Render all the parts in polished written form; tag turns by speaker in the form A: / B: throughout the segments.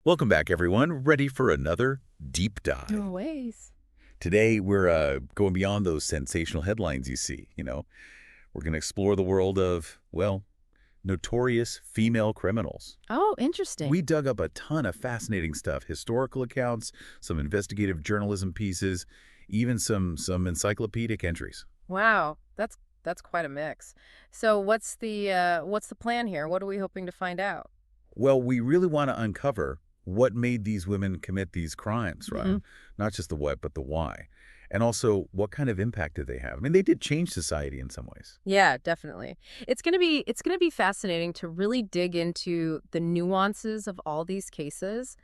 A: Welcome back, everyone. Ready for another deep dive.
B: Always.
A: Today, we're going beyond those sensational headlines you see. We're going to explore the world of, well, notorious female criminals.
B: Oh, interesting.
A: We dug up a ton of fascinating stuff, historical accounts, some investigative journalism pieces, even some encyclopedic entries.
B: Wow, that's quite a mix. So what's the plan here? What are we hoping to find out?
A: Well, we really want to uncover what made these women commit these crimes, right?
B: Hmm.
A: Not just the what, but the why. And also, what kind of impact did they have? I mean, they did change society in some ways.
B: Yeah, definitely. It's gonna be fascinating to really dig into the nuances of all these cases,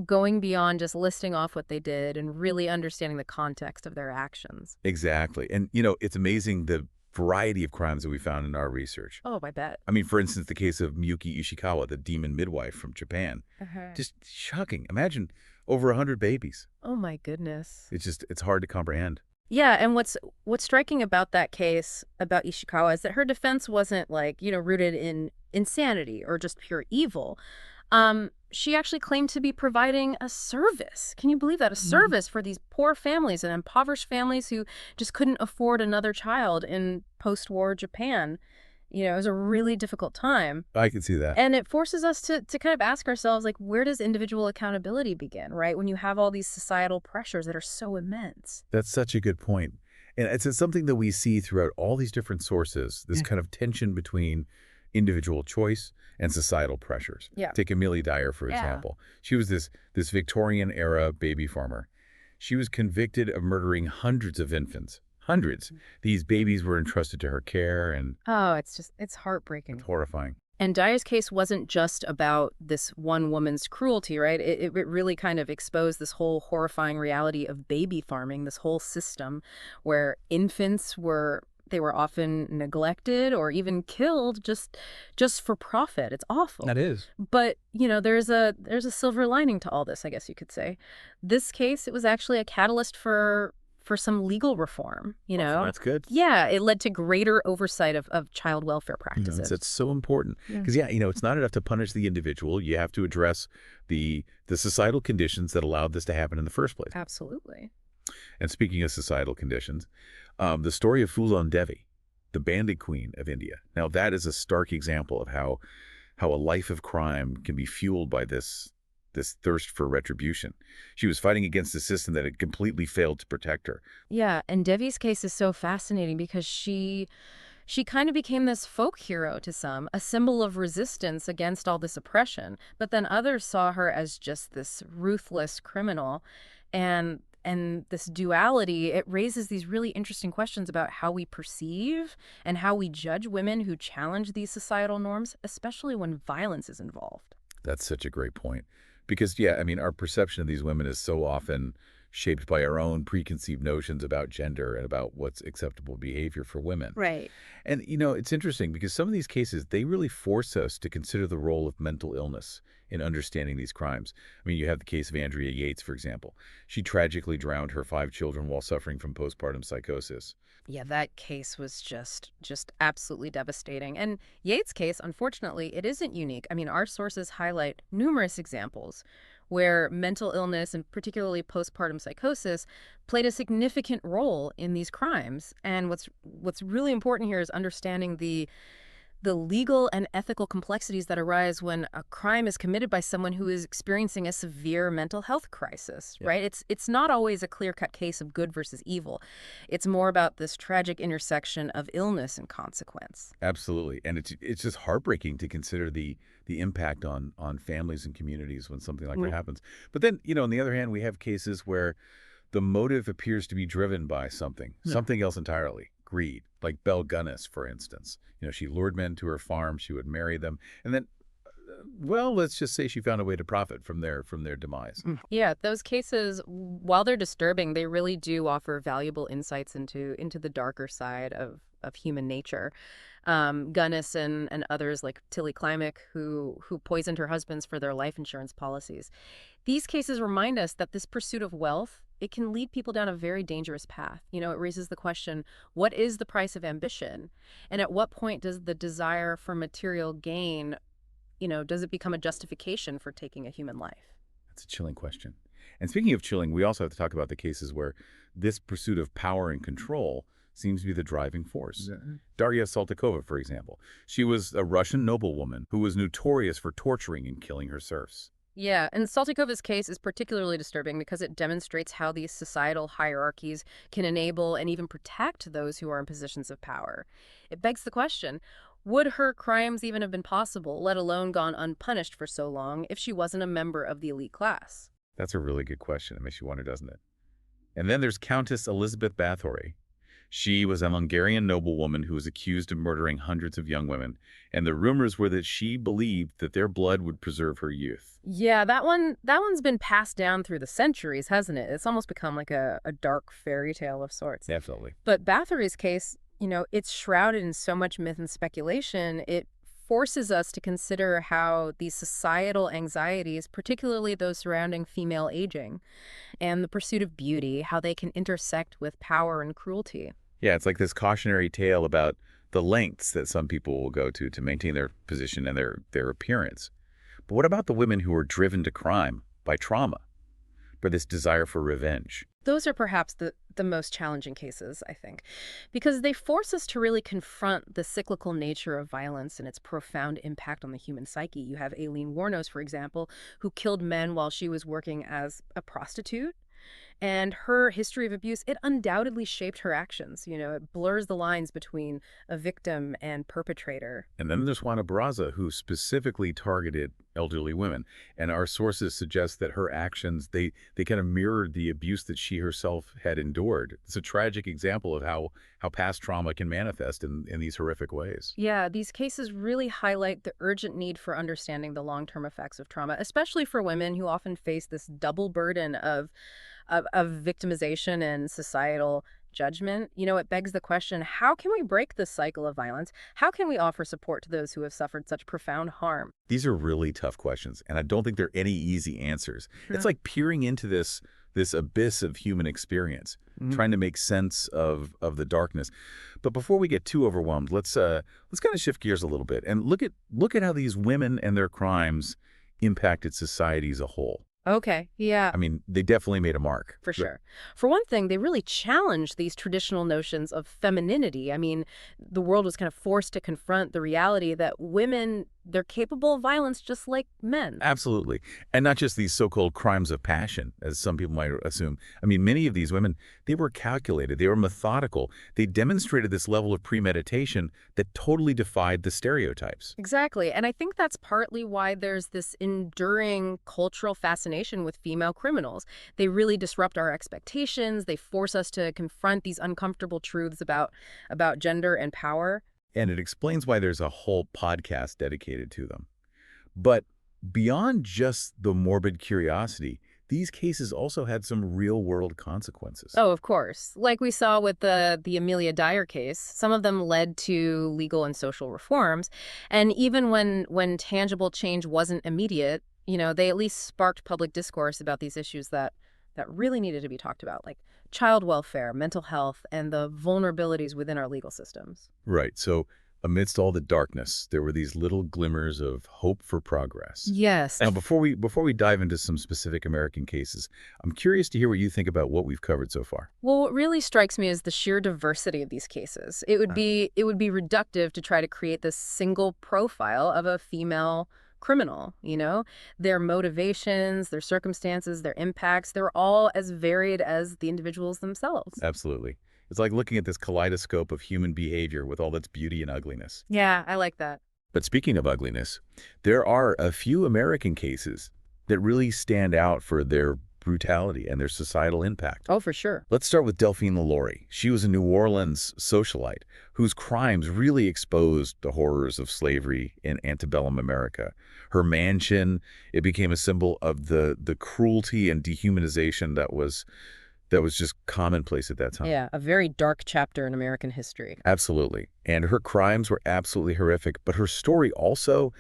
B: going beyond just listing off what they did and really understanding the context of their actions.
A: Exactly. And, it's amazing the variety of crimes that we found in our research.
B: Oh, I bet.
A: I mean, for instance, the case of Miyuki Ishikawa, the demon midwife from Japan.
B: Uh-huh.
A: Just shocking. Imagine over 100 babies.
B: Oh my goodness.
A: It's hard to comprehend.
B: Yeah, and what's striking about that case about Ishikawa is that her defense wasn't like, rooted in insanity or just pure evil. She actually claimed to be providing a service. Can you believe that? A service for these poor families and impoverished families who just couldn't afford another child in post-war Japan. It was a really difficult time.
A: I can see that.
B: And it forces us to kind of ask ourselves, like, where does individual accountability begin, right? When you have all these societal pressures that are so immense.
A: That's such a good point. And it's something that we see throughout all these different sources, this kind of tension between individual choice and societal pressures.
B: Yeah.
A: Take Amelia Dyer, for
B: Yeah.
A: example. She was this Victorian-era baby farmer. She was convicted of murdering hundreds of infants. Hundreds. These babies were entrusted to her care, and
B: Oh, it's heartbreaking.
A: it's horrifying.
B: And Dyer's case wasn't just about this one woman's cruelty, right? It really kind of exposed this whole horrifying reality of baby farming, this whole system where infants were often neglected or even killed just for profit. It's awful.
A: That is.
B: But, there's a silver lining to all this, I guess you could say. This case, it was actually a catalyst for some legal reform,
A: That's good.
B: Yeah, it led to greater oversight of child welfare practices.
A: It's so important. Because, it's not enough to punish the individual. You have to address the societal conditions that allowed this to happen in the first place.
B: Absolutely.
A: And speaking of societal conditions, the story of Phoolan Devi, the bandit queen of India. Now, that is a stark example of how a life of crime can be fueled by this thirst for retribution. She was fighting against a system that had completely failed to protect her.
B: Yeah, and Devi's case is so fascinating because she kind of became this folk hero to some, a symbol of resistance against all this oppression. But then others saw her as just this ruthless criminal. And this duality, it raises these really interesting questions about how we perceive and how we judge women who challenge these societal norms, especially when violence is involved.
A: That's such a great point. Because, our perception of these women is so often shaped by our own preconceived notions about gender and about what's acceptable behavior for women.
B: Right.
A: And, it's interesting because some of these cases, they really force us to consider the role of mental illness in understanding these crimes. I mean, you have the case of Andrea Yates, for example. She tragically drowned her 5 children while suffering from postpartum psychosis.
B: Yeah, that case was just absolutely devastating. And Yates' case, unfortunately, it isn't unique. I mean, our sources highlight numerous examples where mental illness and particularly postpartum psychosis played a significant role in these crimes. And what's really important here is understanding the legal and ethical complexities that arise when a crime is committed by someone who is experiencing a severe mental health crisis, right? It's not always a clear-cut case of good versus evil. It's more about this tragic intersection of illness and consequence.
A: Absolutely. And it's just heartbreaking to consider the impact on families and communities when something like that happens. But then, on the other hand, we have cases where the motive appears to be driven by something else entirely. Greed, like Belle Gunness, for instance. She lured men to her farm, she would marry them, and then, let's just say she found a way to profit from their demise.
B: Yeah, those cases, while they're disturbing, they really do offer valuable insights into the darker side of human nature. Gunness and others like Tilly Klimek, who poisoned her husbands for their life insurance policies. These cases remind us that this pursuit of wealth, it can lead people down a very dangerous path. It raises the question, what is the price of ambition? And at what point does the desire for material gain does it become a justification for taking a human life?
A: That's a chilling question. And speaking of chilling, we also have to talk about the cases where this pursuit of power and control seems to be the driving force.
C: Yeah.
A: Daria Saltykova, for example. She was a Russian noblewoman who was notorious for torturing and killing her serfs.
B: Yeah, and Saltykova's case is particularly disturbing because it demonstrates how these societal hierarchies can enable and even protect those who are in positions of power. It begs the question, would her crimes even have been possible, let alone gone unpunished for so long, if she wasn't a member of the elite class?
A: That's a really good question. It makes you wonder, doesn't it? And then there's Countess Elizabeth Bathory. She was a Hungarian noblewoman who was accused of murdering hundreds of young women, and the rumors were that she believed that their blood would preserve her youth.
B: Yeah, that one's been passed down through the centuries, hasn't it? It's almost become like a dark fairy tale of sorts.
A: Definitely.
B: But Bathory's case, it's shrouded in so much myth and speculation. It forces us to consider how these societal anxieties, particularly those surrounding female aging and the pursuit of beauty, how they can intersect with power and cruelty.
A: Yeah, it's like this cautionary tale about the lengths that some people will go to maintain their position and their appearance. But what about the women who are driven to crime by trauma, by this desire for revenge?
B: Those are perhaps the most challenging cases, I think, because they force us to really confront the cyclical nature of violence and its profound impact on the human psyche. You have Aileen Wuornos, for example, who killed men while she was working as a prostitute. And her history of abuse, it undoubtedly shaped her actions. It blurs the lines between a victim and perpetrator.
A: And then there's Juana Barraza, who specifically targeted elderly women. And our sources suggest that her actions, they kind of mirrored the abuse that she herself had endured. It's a tragic example of how past trauma can manifest in these horrific ways.
B: Yeah, these cases really highlight the urgent need for understanding the long-term effects of trauma, especially for women who often face this double burden of victimization and societal judgment. It begs the question, how can we break this cycle of violence? How can we offer support to those who have suffered such profound harm?
A: These are really tough questions, and I don't think there are any easy answers. It's like peering into this abyss of human experience, trying to make sense of the darkness. But before we get too overwhelmed, let's kind of shift gears a little bit and look at how these women and their crimes impacted society as a whole.
B: Okay, yeah.
A: I mean, they definitely made a mark.
B: For sure. For one thing, they really challenged these traditional notions of femininity. I mean, the world was kind of forced to confront the reality that women, they're capable of violence just like men.
A: Absolutely. And not just these so-called crimes of passion, as some people might assume. I mean, many of these women, they were calculated, they were methodical. They demonstrated this level of premeditation that totally defied the stereotypes.
B: Exactly. And I think that's partly why there's this enduring cultural fascination with female criminals. They really disrupt our expectations. They force us to confront these uncomfortable truths about gender and power.
A: And it explains why there's a whole podcast dedicated to them. But beyond just the morbid curiosity, these cases also had some real-world consequences.
B: Oh, of course. Like we saw with the Amelia Dyer case, some of them led to legal and social reforms. And even when tangible change wasn't immediate, they at least sparked public discourse about these issues that really needed to be talked about, like child welfare, mental health, and the vulnerabilities within our legal systems.
A: Right. So amidst all the darkness, there were these little glimmers of hope for progress.
B: Yes.
A: Now, before we dive into some specific American cases, I'm curious to hear what you think about what we've covered so far.
B: Well, what really strikes me is the sheer diversity of these cases. It would be reductive to try to create this single profile of a female criminal, Their motivations, their circumstances, their impacts, they're all as varied as the individuals themselves.
A: Absolutely. It's like looking at this kaleidoscope of human behavior with all its beauty and ugliness.
B: Yeah, I like that.
A: But speaking of ugliness, there are a few American cases that really stand out for their brutality and their societal impact.
B: Oh, for sure.
A: Let's start with Delphine LaLaurie. She was a New Orleans socialite whose crimes really exposed the horrors of slavery in antebellum America. Her mansion, it became a symbol of the cruelty and dehumanization that was just commonplace at that time.
B: Yeah, a very dark chapter in American history.
A: Absolutely. And her crimes were absolutely horrific, but her story also,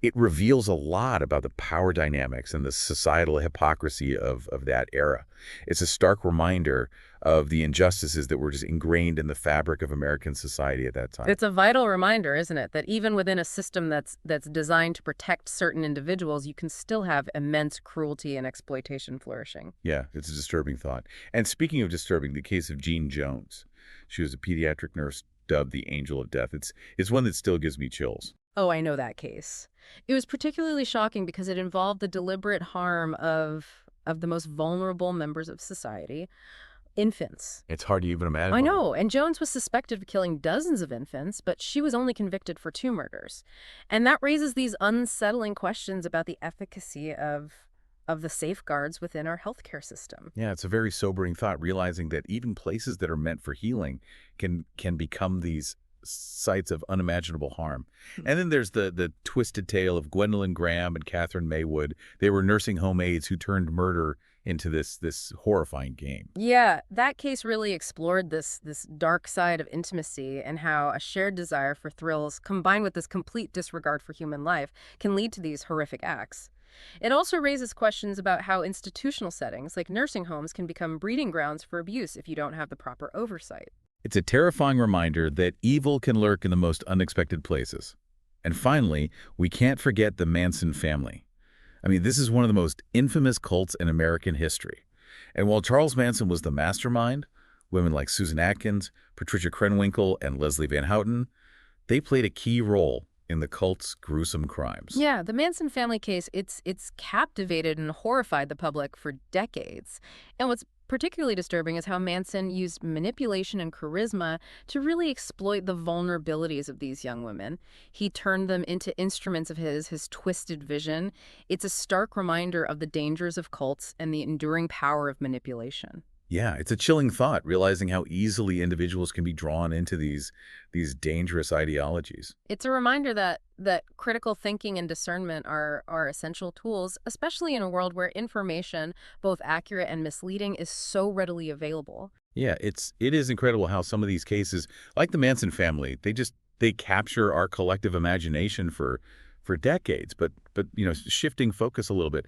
A: It reveals a lot about the power dynamics and the societal hypocrisy of that era. It's a stark reminder of the injustices that were just ingrained in the fabric of American society at that time.
B: It's a vital reminder, isn't it, that even within a system that's designed to protect certain individuals, you can still have immense cruelty and exploitation flourishing.
A: Yeah, it's a disturbing thought. And speaking of disturbing, the case of Jean Jones. She was a pediatric nurse dubbed the Angel of Death. It's one that still gives me chills.
B: Oh, I know that case. It was particularly shocking because it involved the deliberate harm of the most vulnerable members of society, infants.
A: It's hard to even imagine.
B: I know, and Jones was suspected of killing dozens of infants, but she was only convicted for 2 murders. And that raises these unsettling questions about the efficacy of the safeguards within our healthcare system.
A: Yeah, it's a very sobering thought, realizing that even places that are meant for healing can become these sites of unimaginable harm. And then there's the twisted tale of Gwendolyn Graham and Catherine Maywood. They were nursing home aides who turned murder into this horrifying game.
B: Yeah, that case really explored this dark side of intimacy and how a shared desire for thrills combined with this complete disregard for human life can lead to these horrific acts. It also raises questions about how institutional settings like nursing homes can become breeding grounds for abuse if you don't have the proper oversight.
A: It's a terrifying reminder that evil can lurk in the most unexpected places. And finally, we can't forget the Manson family. I mean, this is one of the most infamous cults in American history. And while Charles Manson was the mastermind, women like Susan Atkins, Patricia Krenwinkel, and Leslie Van Houten, they played a key role in the cult's gruesome crimes.
B: Yeah, the Manson family case, it's captivated and horrified the public for decades. And what's particularly disturbing is how Manson used manipulation and charisma to really exploit the vulnerabilities of these young women. He turned them into instruments of his twisted vision. It's a stark reminder of the dangers of cults and the enduring power of manipulation.
A: Yeah, it's a chilling thought, realizing how easily individuals can be drawn into these dangerous ideologies.
B: It's a reminder that critical thinking and discernment are essential tools, especially in a world where information, both accurate and misleading, is so readily available.
A: Yeah, it is incredible how some of these cases, like the Manson family, they capture our collective imagination for decades. But shifting focus a little bit,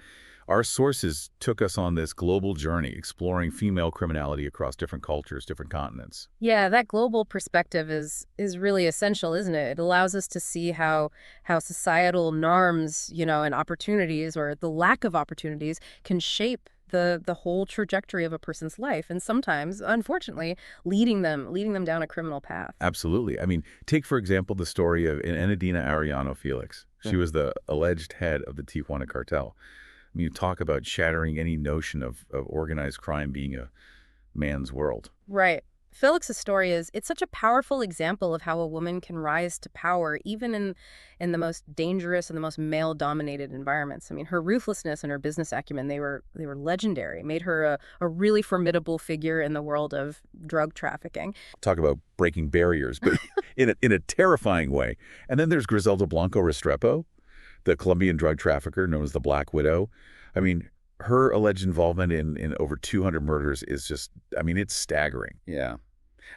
A: our sources took us on this global journey exploring female criminality across different cultures, different continents.
B: Yeah, that global perspective is really essential, isn't it? It allows us to see how societal norms, and opportunities or the lack of opportunities can shape the whole trajectory of a person's life and sometimes, unfortunately, leading them down a criminal path.
A: Absolutely. I mean, take, for example, the story of Enedina Arellano Felix. She was the alleged head of the Tijuana cartel. I mean, you talk about shattering any notion of organized crime being a man's world.
B: Right. Felix's story it's such a powerful example of how a woman can rise to power even in the most dangerous and the most male-dominated environments. I mean, her ruthlessness and her business acumen, they were legendary, made her a really formidable figure in the world of drug trafficking.
A: Talk about breaking barriers, but in a terrifying way. And then there's Griselda Blanco Restrepo, the Colombian drug trafficker known as the Black Widow. I mean, her alleged involvement in over 200 murders is just, I mean, it's staggering. Yeah.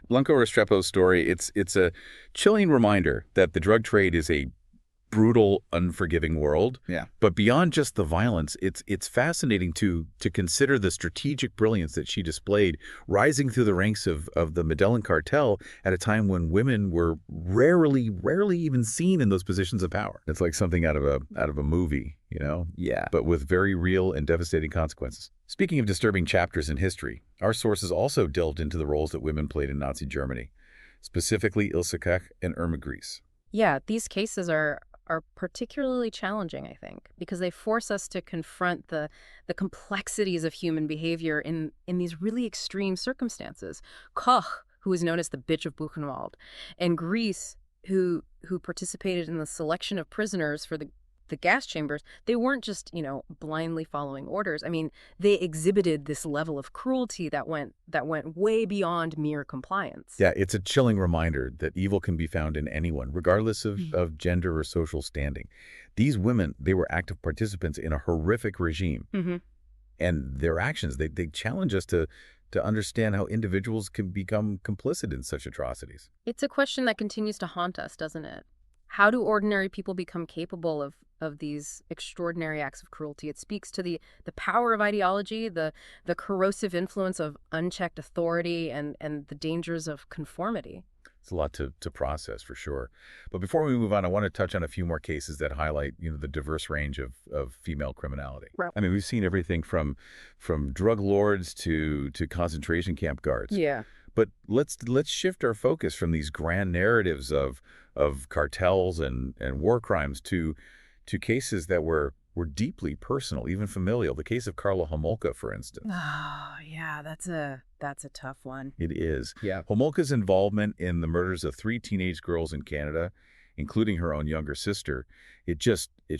A: Blanco Restrepo's story, it's a chilling reminder that the drug trade is a brutal, unforgiving world. Yeah. But beyond just the violence, it's fascinating to consider the strategic brilliance that she displayed, rising through the ranks of the Medellin cartel at a time when women were rarely even seen in those positions of power. It's like something out of a movie, Yeah. But with very real and devastating consequences. Speaking of disturbing chapters in history, our sources also delved into the roles that women played in Nazi Germany, specifically Ilse Kech and Irma Gries.
B: Yeah, these cases are particularly challenging, I think, because they force us to confront the complexities of human behavior in these really extreme circumstances. Koch, who is known as the bitch of Buchenwald, and Gries, who participated in the selection of prisoners for the gas chambers, they weren't just, blindly following orders. I mean, they exhibited this level of cruelty that went way beyond mere compliance.
A: Yeah, it's a chilling reminder that evil can be found in anyone, regardless of gender or social standing. These women, they were active participants in a horrific regime.
B: Mm-hmm.
A: And their actions, they challenge us to understand how individuals can become complicit in such atrocities.
B: It's a question that continues to haunt us, doesn't it? How do ordinary people become capable of these extraordinary acts of cruelty? It speaks to the power of ideology, the corrosive influence of unchecked authority, and the dangers of conformity.
A: It's a lot to process for sure. But before we move on, I want to touch on a few more cases that highlight, the diverse range of female criminality.
B: Right.
A: I mean, we've seen everything from drug lords to concentration camp guards.
B: Yeah.
A: But let's shift our focus from these grand narratives of cartels and war crimes to cases that were deeply personal, even familial. The case of Karla Homolka, for instance.
B: Oh, yeah, that's a tough one.
A: It is.
B: Yeah.
A: Homolka's involvement in the murders of 3 teenage girls in Canada, including her own younger sister, it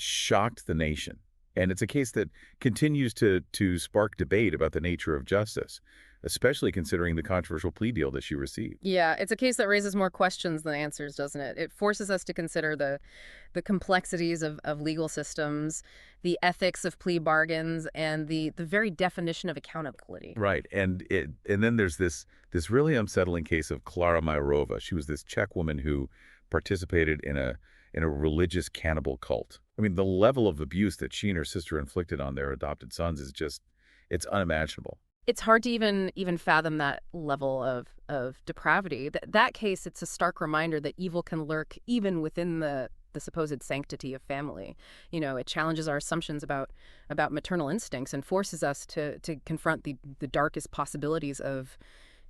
A: shocked the nation. And it's a case that continues to spark debate about the nature of justice, especially considering the controversial plea deal that she received.
B: Yeah, it's a case that raises more questions than answers, doesn't it? It forces us to consider the complexities of legal systems, the ethics of plea bargains, and the very definition of accountability.
A: Right. And then there's this really unsettling case of Klara Majerova. She was this Czech woman who participated in a religious cannibal cult. I mean, the level of abuse that she and her sister inflicted on their adopted sons is it's unimaginable.
B: It's hard to even fathom that level of depravity. That case, it's a stark reminder that evil can lurk even within the supposed sanctity of family. It challenges our assumptions about maternal instincts and forces us to confront the darkest possibilities of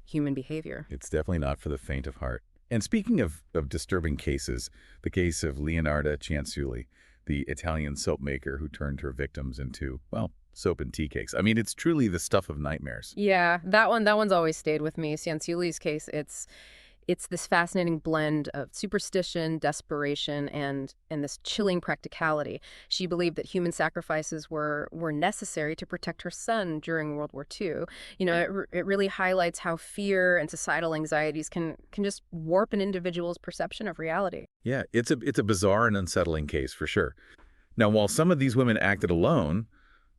B: human behavior.
A: It's definitely not for the faint of heart. And speaking of disturbing cases, the case of Leonarda Cianciulli, the Italian soap maker who turned her victims into, well, soap and tea cakes. I mean, it's truly the stuff of nightmares.
B: Yeah, that one's always stayed with me. Cianciulli's case, it's this fascinating blend of superstition, desperation, and this chilling practicality. She believed that human sacrifices were necessary to protect her son during World War II. It really highlights how fear and societal anxieties can just warp an individual's perception of reality.
A: Yeah, it's a bizarre and unsettling case for sure. Now, while some of these women acted alone,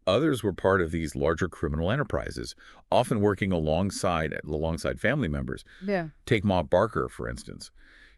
A: others were part of these larger criminal enterprises, often working alongside family members.
B: Yeah.
A: Take Ma Barker, for instance.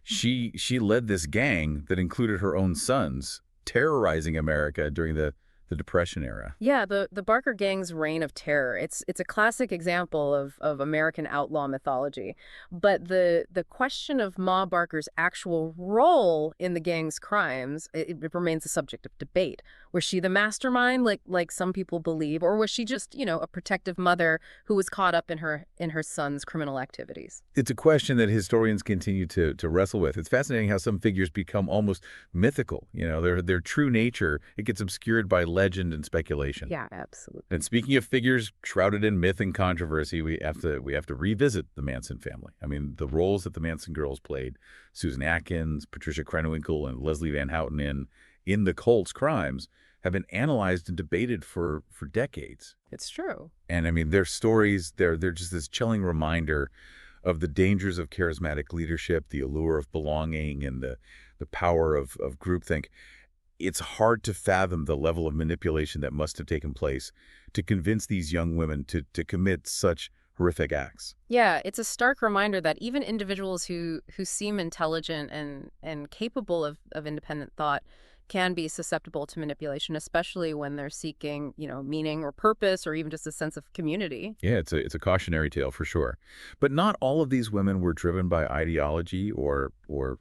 A: She led this gang that included her own sons, terrorizing America during the Depression era.
B: Yeah, the Barker Gang's reign of terror. It's a classic example of American outlaw mythology. But the question of Ma Barker's actual role in the gang's crimes, it remains a subject of debate. Was she the mastermind, like some people believe, or was she just, a protective mother who was caught up in her son's criminal activities?
A: It's a question that historians continue to wrestle with. It's fascinating how some figures become almost mythical. Their true nature, it gets obscured by legend and speculation.
B: Yeah, absolutely.
A: And speaking of figures shrouded in myth and controversy, we have to revisit the Manson family. I mean, the roles that the Manson girls played, Susan Atkins, Patricia Krenwinkel, and Leslie Van Houten in the cult's crimes, have been analyzed and debated for decades.
B: It's true.
A: And I mean, their stories, they're just this chilling reminder of the dangers of charismatic leadership, the allure of belonging, and the power of groupthink. It's hard to fathom the level of manipulation that must have taken place to convince these young women to commit such horrific acts.
B: Yeah, it's a stark reminder that even individuals who seem intelligent and capable of independent thought can be susceptible to manipulation, especially when they're seeking, meaning or purpose or even just a sense of community.
A: Yeah, it's a cautionary tale for sure. But not all of these women were driven by ideology or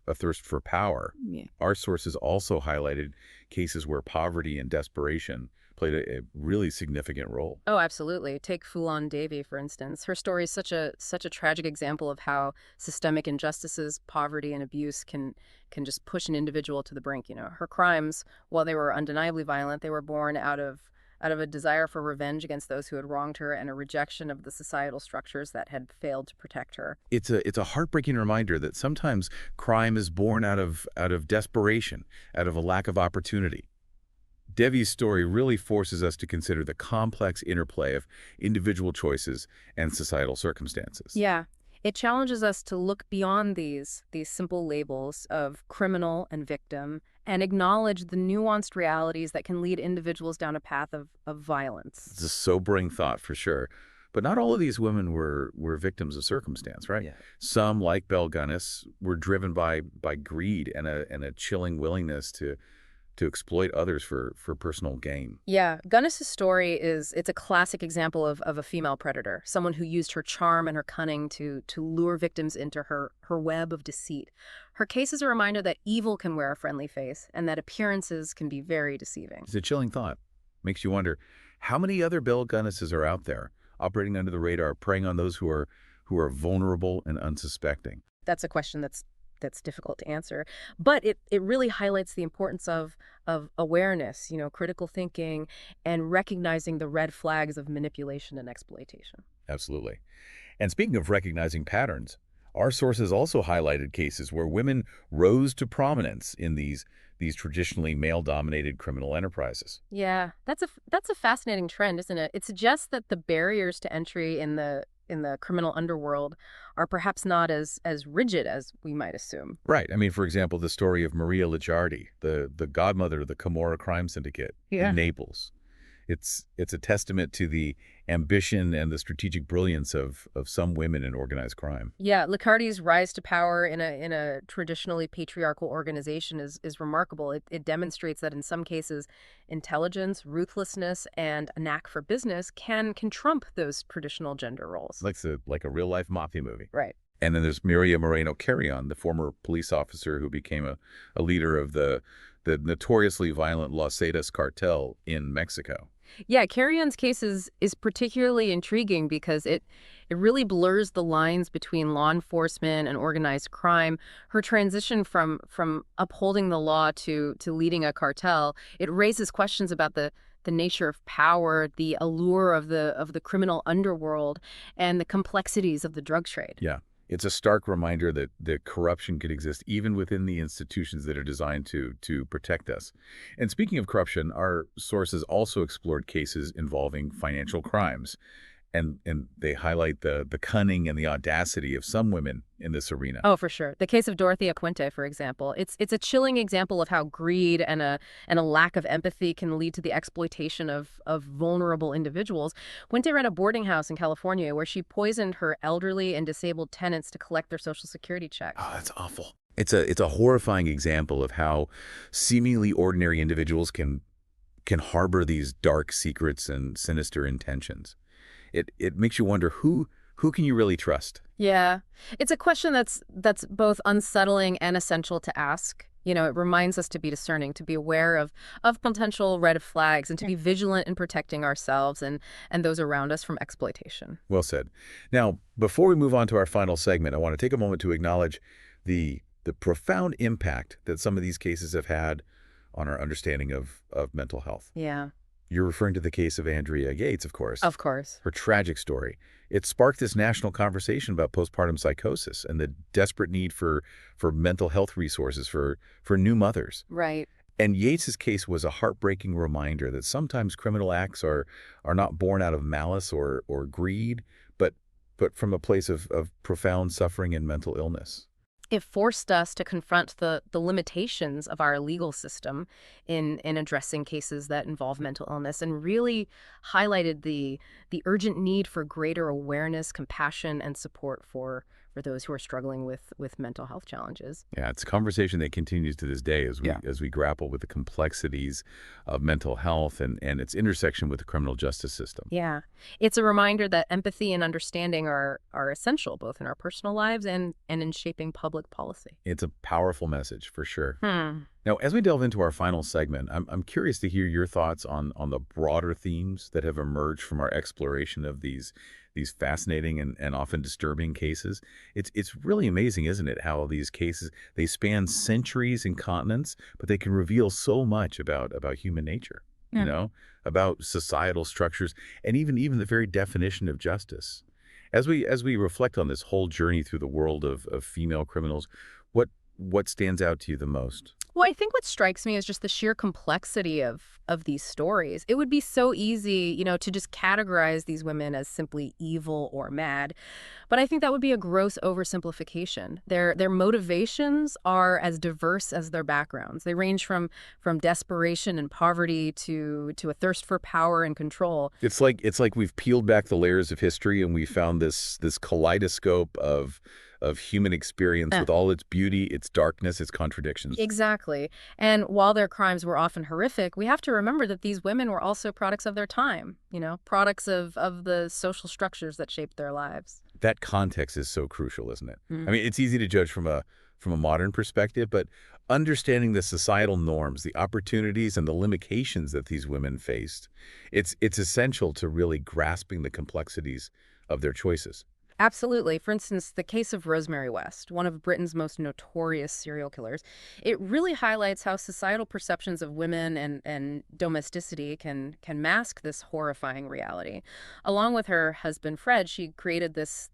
A: a thirst for power.
B: Yeah.
A: Our sources also highlighted cases where poverty and desperation played a really significant role.
B: Oh, absolutely. Take Fulan Devi, for instance. Her story is such a tragic example of how systemic injustices, poverty, and abuse can just push an individual to the brink. Her crimes, while they were undeniably violent, they were born out of a desire for revenge against those who had wronged her and a rejection of the societal structures that had failed to protect her.
A: It's a heartbreaking reminder that sometimes crime is born out of desperation, out of a lack of opportunity. Devi's story really forces us to consider the complex interplay of individual choices and societal circumstances.
B: Yeah. It challenges us to look beyond these simple labels of criminal and victim and acknowledge the nuanced realities that can lead individuals down a path of violence.
A: It's a sobering thought for sure. But not all of these women were victims of circumstance, right?
C: Yeah.
A: Some, like Belle Gunness, were driven by greed and a chilling willingness to exploit others for personal gain.
B: Yeah, Gunness's story it's a classic example of a female predator, someone who used her charm and her cunning to lure victims into her web of deceit. Her case is a reminder that evil can wear a friendly face and that appearances can be very deceiving.
A: It's a chilling thought. Makes you wonder, how many other Belle Gunnesses are out there operating under the radar, preying on those who are vulnerable and unsuspecting?
B: That's a question that's difficult to answer, but it really highlights the importance of awareness, critical thinking, and recognizing the red flags of manipulation and exploitation.
A: Absolutely. And speaking of recognizing patterns, our sources also highlighted cases where women rose to prominence in these traditionally male-dominated criminal enterprises.
B: Yeah, that's a fascinating trend, isn't it? It suggests that the barriers to entry in the criminal underworld are perhaps not as rigid as we might assume.
A: Right. I mean, for example, the story of Maria Ligiardi, the godmother of the Camorra crime syndicate
B: Yeah.
A: in Naples. It's a testament to the ambition and the strategic brilliance of some women in organized crime.
B: Yeah, Liccardi's rise to power in a traditionally patriarchal organization is remarkable. It demonstrates that in some cases, intelligence, ruthlessness, and a knack for business can trump those traditional gender roles.
A: Like a real-life mafia movie.
B: Right.
A: And then there's Mireya Moreno Carrion, the former police officer who became a leader of the notoriously violent Los Zetas cartel in Mexico.
B: Yeah, Carrion's case is particularly intriguing because it really blurs the lines between law enforcement and organized crime. Her transition from upholding the law to leading a cartel, it raises questions about the nature of power, the allure of the criminal underworld, and the complexities of the drug trade.
A: Yeah. It's a stark reminder that corruption could exist even within the institutions that are designed to protect us. And speaking of corruption, our sources also explored cases involving financial crimes. And they highlight the cunning and the audacity of some women in this arena.
B: Oh, for sure. The case of Dorothea Puente, for example, it's a chilling example of how greed and a lack of empathy can lead to the exploitation of vulnerable individuals. Puente ran a boarding house in California where she poisoned her elderly and disabled tenants to collect their Social Security checks.
A: Oh, that's awful. It's a horrifying example of how seemingly ordinary individuals can harbor these dark secrets and sinister intentions. It makes you wonder who can you really trust?
B: Yeah, it's a question that's both unsettling and essential to ask. It reminds us to be discerning, to be aware of potential red flags, and to be vigilant in protecting ourselves and those around us from exploitation.
A: Well said. Now, before we move on to our final segment, I want to take a moment to acknowledge the profound impact that some of these cases have had on our understanding of mental health.
B: Yeah,
A: You're referring to the case of Andrea Yates, of course.
B: of course.
A: Her tragic story. It sparked this national conversation about postpartum psychosis and the desperate need for mental health resources for new mothers.
B: Right.
A: And Yates's case was a heartbreaking reminder that sometimes criminal acts are not born out of malice or greed, but from a place of profound suffering and mental illness.
B: It forced us to confront the limitations of our legal system in addressing cases that involve mental illness, and really highlighted the urgent need for greater awareness, compassion, and support for those who are struggling with mental health challenges.
A: Yeah, it's a conversation that continues to this day
C: Yeah.
A: as we grapple with the complexities of mental health and its intersection with the criminal justice system.
B: Yeah. It's a reminder that empathy and understanding are essential both in our personal lives and in shaping public policy.
A: It's a powerful message for sure.
B: Hmm.
A: Now, as we delve into our final segment, I'm curious to hear your thoughts on the broader themes that have emerged from our exploration of these fascinating and often disturbing cases. It's really amazing, isn't it, how these cases, they span centuries and continents, but they can reveal so much about human nature,
B: Yeah.
A: about societal structures, and even the very definition of justice. As we reflect on this whole journey through the world of female criminals, what stands out to you the most?
B: Well, I think what strikes me is just the sheer complexity of of these stories. It would be so easy, to just categorize these women as simply evil or mad. But I think that would be a gross oversimplification. Their motivations are as diverse as their backgrounds. They range from desperation and poverty to a thirst for power and control.
A: It's like we've peeled back the layers of history and we found this kaleidoscope of human experience with all its beauty, its darkness, its contradictions.
B: Exactly. And while their crimes were often horrific, we have to remember that these women were also products of their time, products of the social structures that shaped their lives.
A: That context is so crucial, isn't it? I
B: Mm.
A: mean, it's easy to judge from a modern perspective, but understanding the societal norms, the opportunities and the limitations that these women faced, it's essential to really grasping the complexities of their choices.
B: Absolutely. For instance, the case of Rosemary West, one of Britain's most notorious serial killers, it really highlights how societal perceptions of women and domesticity can mask this horrifying reality. Along with her husband Fred, she created this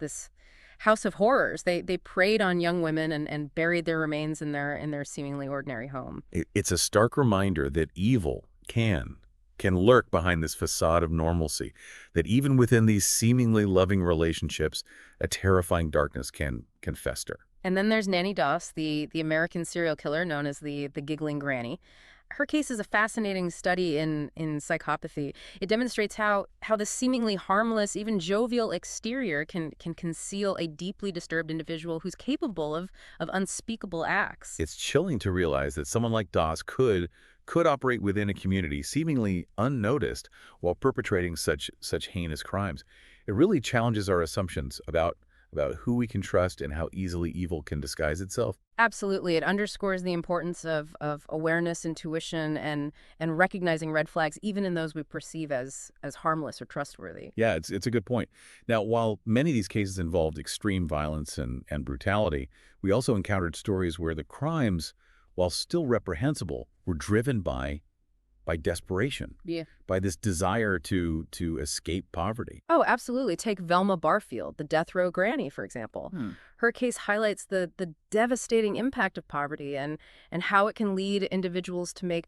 B: house of horrors. They preyed on young women and buried their remains in their seemingly ordinary home.
A: It's a stark reminder that evil can lurk behind this facade of normalcy, that even within these seemingly loving relationships, a terrifying darkness can fester.
B: And then there's Nanny Doss, the American serial killer known as the giggling granny. Her case is a fascinating study in psychopathy. It demonstrates how the seemingly harmless, even jovial exterior can conceal a deeply disturbed individual who's capable of unspeakable acts.
A: It's chilling to realize that someone like Doss could operate within a community seemingly unnoticed while perpetrating such heinous crimes. It really challenges our assumptions about who we can trust and how easily evil can disguise itself.
B: Absolutely. It underscores the importance of awareness, intuition, and recognizing red flags, even in those we perceive as harmless or trustworthy.
A: Yeah, it's a good point. Now, while many of these cases involved extreme violence and brutality, we also encountered stories where the crimes, while still reprehensible, were driven by desperation,
B: Yeah.
A: by this desire to escape poverty.
B: Oh, absolutely. Take Velma Barfield, the death row granny, for example.
A: Hmm.
B: Her case highlights the devastating impact of poverty and how it can lead individuals to make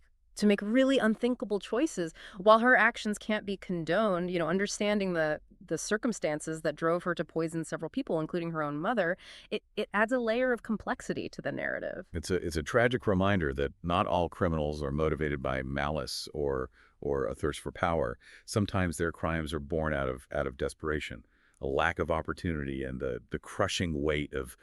B: really unthinkable choices. While her actions can't be condoned, understanding the circumstances that drove her to poison several people, including her own mother, it adds a layer of complexity to the narrative.
A: It's a tragic reminder that not all criminals are motivated by malice or a thirst for power. Sometimes their crimes are born out of desperation, a lack of opportunity, and the crushing weight of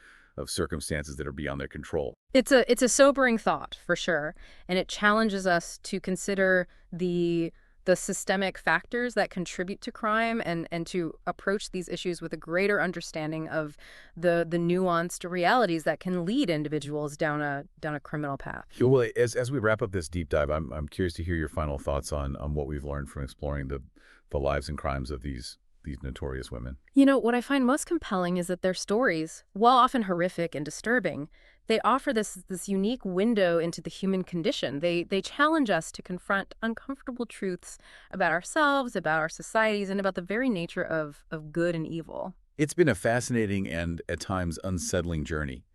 A: circumstances that are beyond their control.
B: It's a sobering thought for sure, and it challenges us to consider the systemic factors that contribute to crime and to approach these issues with a greater understanding of the nuanced realities that can lead individuals down a criminal path.
A: Yeah, well, as we wrap up this deep dive, I'm curious to hear your final thoughts on what we've learned from exploring the lives and crimes of these notorious women.
B: What I find most compelling is that their stories, while often horrific and disturbing, they offer this unique window into the human condition. They challenge us to confront uncomfortable truths about ourselves, about our societies, and about the very nature of good and evil.
A: It's been a fascinating and at times unsettling journey,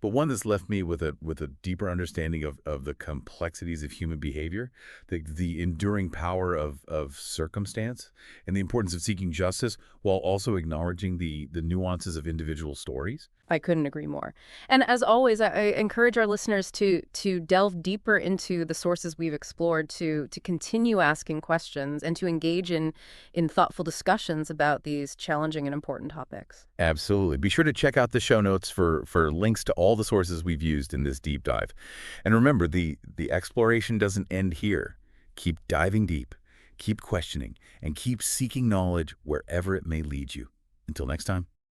A: but one that's left me with a deeper understanding of the complexities of human behavior, the enduring power of circumstance, and the importance of seeking justice while also acknowledging the nuances of individual stories.
B: I couldn't agree more. And as always, I encourage our listeners to delve deeper into the sources we've explored, to continue asking questions, and to engage in thoughtful discussions about these challenging and important topics.
A: Absolutely. Be sure to check out the show notes for links to all the sources we've used in this deep dive. And remember, the exploration doesn't end here. Keep diving deep, keep questioning, and keep seeking knowledge wherever it may lead you. Until next time.